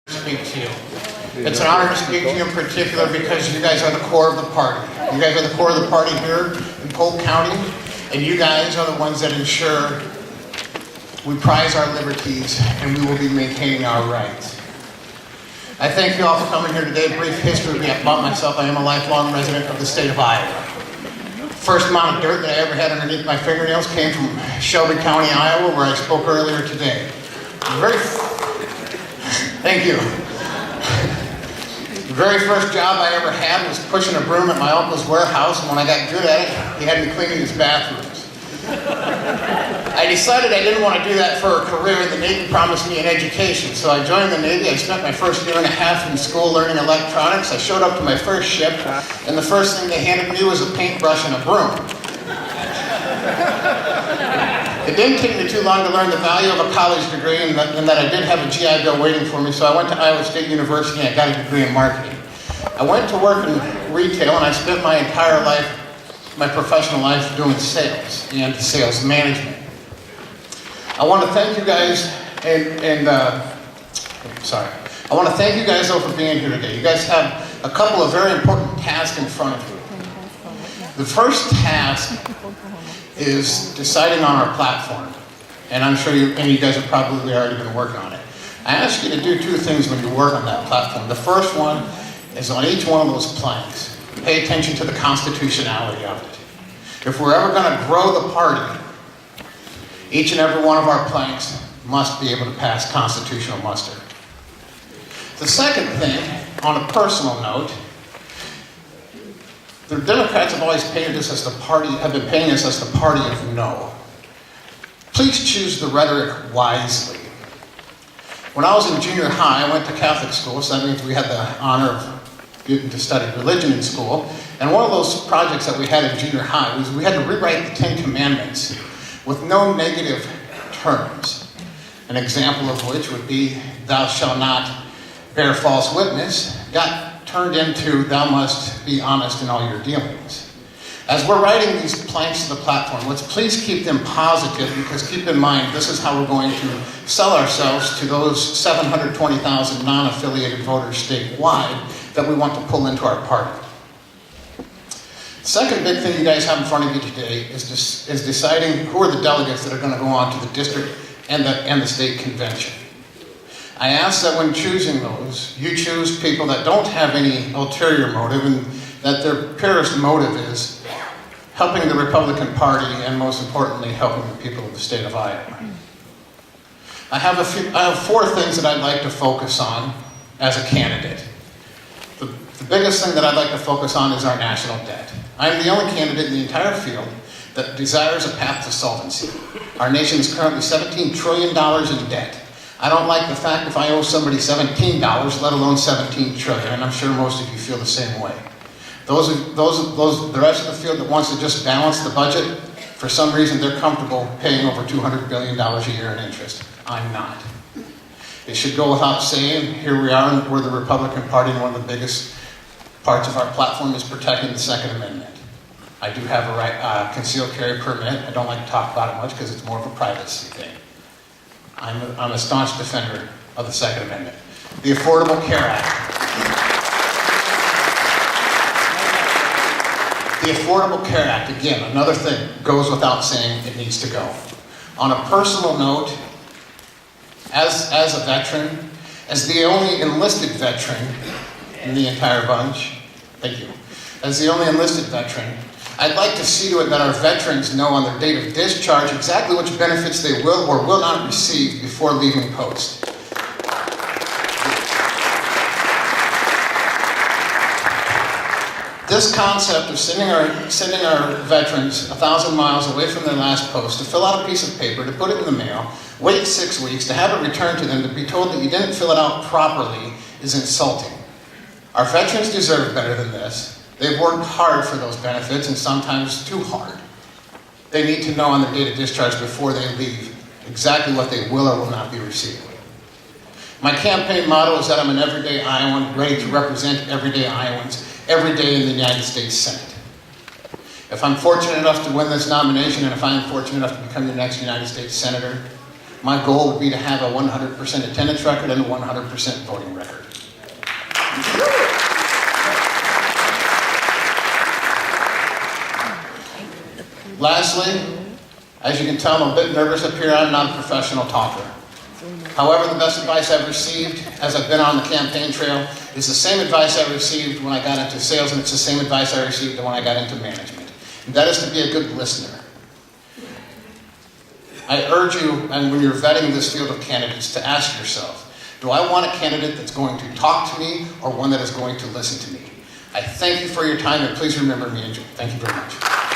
Speak to you. It's an honor to speak to you in particular because you guys are the core of the party. You guys are the core of the party here in Polk County, and you guys are the ones that ensure we prize our liberties and we will be maintaining our rights. I thank you all for coming here today. Brief history about myself. I am a lifelong resident of the state of Iowa. First amount of dirt that I ever had underneath my fingernails came from Shelby County, Iowa, where I spoke earlier today. Thank you. The very first job I ever had was pushing a broom at my uncle's warehouse, and when I got good at it, he had me cleaning his bathrooms. I decided I didn't want to do that for a career. The Navy promised me an education, so I joined the Navy. I spent my first year and a half in school learning electronics. I showed up to my first ship, and the first thing they handed me was a paintbrush and a broom. It didn't take me too long to learn the value of a college degree and that I did have a GI Bill waiting for me, so I went to Iowa State University and I got a degree in marketing. I went to work in retail and I spent my entire life, my professional life, doing sales and sales management. I want to thank you guys I want to thank you guys though for being here today. You guys have a couple of very important tasks in front of you. The first task is deciding on our platform. And I'm sure you guys have probably already been working on it. I ask you to do two things when you work on that platform. The first one is on each one of those planks. Pay attention to the constitutionality of it. If we're ever going to grow the party, each and every one of our planks must be able to pass constitutional muster. The second thing, on a personal note, the Democrats have always painted us as the party, have been painting us as the party of no. Please choose the rhetoric wisely. When I was in junior high, I went to Catholic school, so that means we had the honor of getting to study religion in school. And one of those projects that we had in junior high was we had to rewrite the 10 Commandments with no negative terms. An example of which would be, thou shalt not bear false witness, got turned into, thou must be honest in all your dealings. As we're writing these planks to the platform, let's please keep them positive, because keep in mind, this is how we're going to sell ourselves to those 720,000 non-affiliated voters statewide that we want to pull into our party. The second big thing you guys have in front of you today is deciding who are the delegates that are going to go on to the district and the state convention. I ask that when choosing those, you choose people that don't have any ulterior motive and that their purest motive is helping the Republican Party and, most importantly, helping the people of the state of Iowa. I have four things that I'd like to focus on as a candidate. The biggest thing that I'd like to focus on is our national debt. I'm the only candidate in the entire field that desires a path to solvency. Our nation is currently $17 trillion in debt. I don't like the fact if I owe somebody $17, let alone $17 trillion, and I'm sure most of you feel the same way. The rest of the field that wants to just balance the budget, for some reason they're comfortable paying over $200 billion a year in interest. I'm not. It should go without saying, here we are, we're the Republican Party, and one of the biggest parts of our platform is protecting the Second Amendment. I do have a concealed carry permit. I don't like to talk about it much because it's more of a privacy thing. I'm a staunch defender of the Second Amendment. The Affordable Care Act. The Affordable Care Act, again, another thing, goes without saying, it needs to go. On a personal note, as a veteran, as the only enlisted veteran in the entire bunch, thank you, as the only enlisted veteran, I'd like to see to it that our veterans know on their date of discharge exactly which benefits they will or will not receive before leaving post. This concept of sending our veterans 1,000 miles away from their last post to fill out a piece of paper, to put it in the mail, wait 6 weeks, to have it returned to them, to be told that you didn't fill it out properly is insulting. Our veterans deserve better than this. They've worked hard for those benefits, and sometimes too hard. They need to know on the date of discharge before they leave exactly what they will or will not be receiving. My campaign motto is that I'm an everyday Iowan, ready to represent everyday Iowans every day in the United States Senate. If I'm fortunate enough to win this nomination, and if I'm fortunate enough to become the next United States Senator, My goal would be to have a 100% attendance record and a 100% voting record. Lastly, as you can tell, I'm a bit nervous up here. I'm not a professional talker. However, the best advice I've received as I've been on the campaign trail is the same advice I received when I got into sales, and it's the same advice I received when I got into management. And that is to be a good listener. I urge you, and when you're vetting this field of candidates, to ask yourself, do I want a candidate that's going to talk to me or one that is going to listen to me? I thank you for your time, and please remember me and Jim. Thank you very much.